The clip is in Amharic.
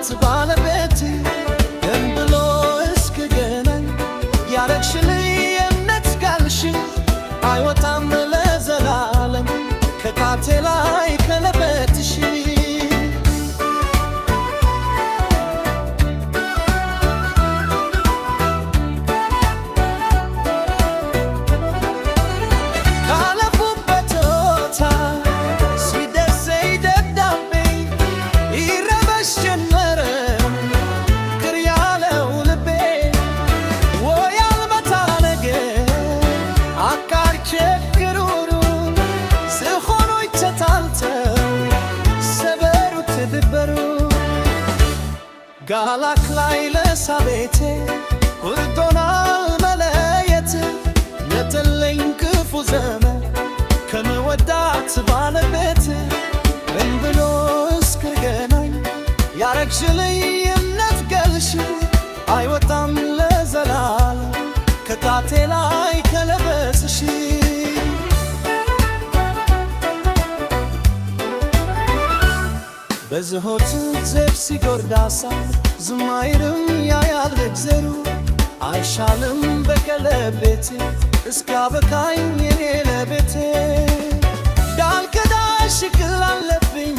የመወዳት ባለቤት ደም ብሎ እስክገናኝ ያረግሽልኝ የእምነት ቃልሽን አይወጣም ለዘላለም ከጣቴ ላይ ቀለበትሽ ጋላክ ላይ ለሳቤቴ ውርዶናል መለየት የተለኝ ክፉ ዘመን ከመወዳት ባለቤት ምን ብሎ እስክገናኝ ያረግሽልኝ የእምነት ቃልሽ አይወጣም ለዘላለም ከጣቴ ላይ ቀለበትሽ በዝሆት ዘብ ሲጎርዳሳ ዝማይርም ያያል እግዜሩ አይሻልም በቀለቤቴ እስካበቃኝ የኔ ለቤቴ ዳልከዳሽ ቅል አለብኝ